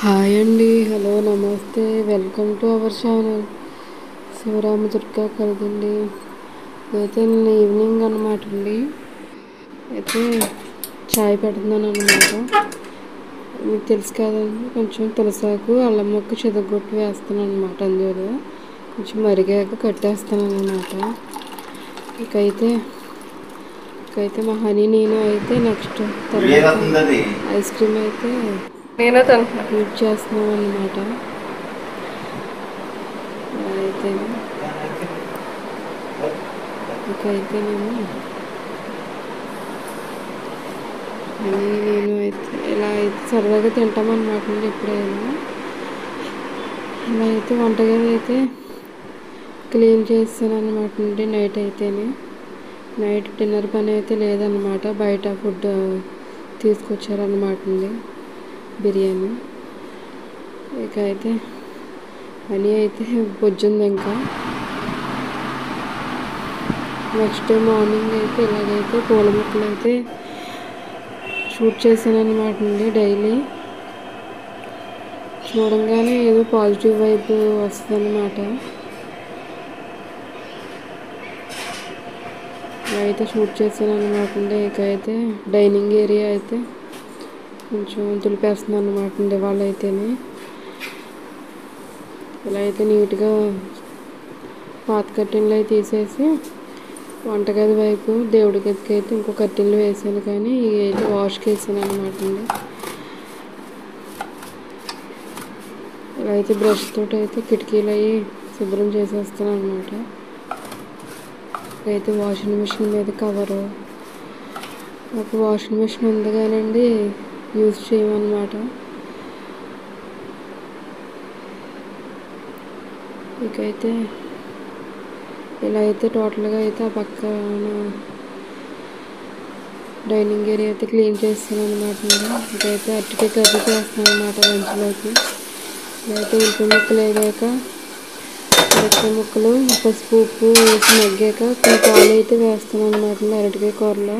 Hi అండి, hello, నమస్తే, welcome to our channel శివరామదుర్గ కలదండి. అయితే నేను ఈవినింగ్ అనమాట అండి. అయితే చాయ్ పెడుతున్నాను అనమాట. మీకు తెలుసు కదండి, కొంచెం తులసాకు అల్లం ముక్క చితగొట్టి వేస్తాను అనమాట. అందులో కొంచెం మరిగాక కట్టేస్తాను అనమాట. ఇకైతే మా హనీ నేను అయితే నెక్స్ట్ తర్వాత ఐస్ క్రీమ్ అయితే హీట్ చేస్తున్నాం అన్నమాట. ఇకైతేనేమో హనీ నేను అయితే ఇలా అయితే సరదాగా తింటామన్నమాట అండి. ఎప్పుడైనా ఇలా అయితే వంటగది అయితే క్లీన్ చేస్తాను అనమాట అండి. నైట్ డిన్నర్ పని అయితే లేదన్నమాట. బయట ఫుడ్ తీసుకొచ్చారన్నమాట అండి, బిర్యానీ. ఇక అయితే అని అయితే పొద్దుంది. ఇంకా నెక్స్ట్ డే మార్నింగ్ అయితే ఇలాగైతే పూల మొక్కలు అయితే షూట్ చేశాను అనమాట అండి. డైలీ చూడంగానే ఏదో పాజిటివ్ వైబ్ వస్తుంది అన్నమాట. ఇలా అయితే షూట్ చేశాను అనమాట అండి. ఇక అయితే డైనింగ్ ఏరియా అయితే కొంచెం తులిపేస్తుంది అనమాట అండి వాళ్ళైతేనే. ఇలా అయితే నీట్గా పాత కర్టెన్లు అయితే తీసేసి వంటగది వైపు దేవుడి గదికి అయితే ఇంకో కర్టెన్లు వేసాను, కానీ ఇవి అయితే వాష్కి వేసాను అనమాట అండి. ఇలా అయితే బ్రష్ తోటి అయితే కిటికీలు అవి శుభ్రం చేసేస్తాను అనమాట. అయితే వాషింగ్ మిషన్ మీద కవరు, ఒక వాషింగ్ మిషన్ ఉంది కానండి యూజ్ చేయమన్నమాట. ఇకైతే ఇలా అయితే టోటల్గా అయితే ఆ పక్కన డైనింగ్ ఏరియా అయితే క్లీన్ చేస్తాను అనమాట. ఇకైతే అరటికాయ కర్రీ చేస్తాను అనమాట లంచ్లోకి. ఇదైతే ఉల్లిపాయ ముక్కలు వేగాక అరటికాయ ముక్కలు పసుపు ఉప్పు వేసి మగ్గాక కొన్ని పాలు అయితే వేస్తాను అనమాట అరటికాయ కూరలో.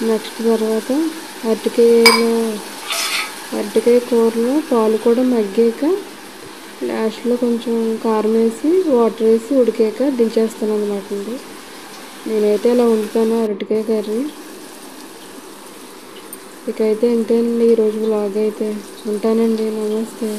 నెక్స్ట్ తర్వాత అరటికాయ కూరలో పాలు కూడా మగ్గాక లాస్ట్లో కొంచెం కారం వేసి వాటర్ వేసి ఉడికాక దించేస్తాను అనమాట అండి. నేనైతే ఇలా వండుతాను అరటికాయ కర్రీ. ఇకైతే ఇంతేనండి ఈరోజు వ్లాగ్ అయితే. ఉంటానండి, నమస్తే.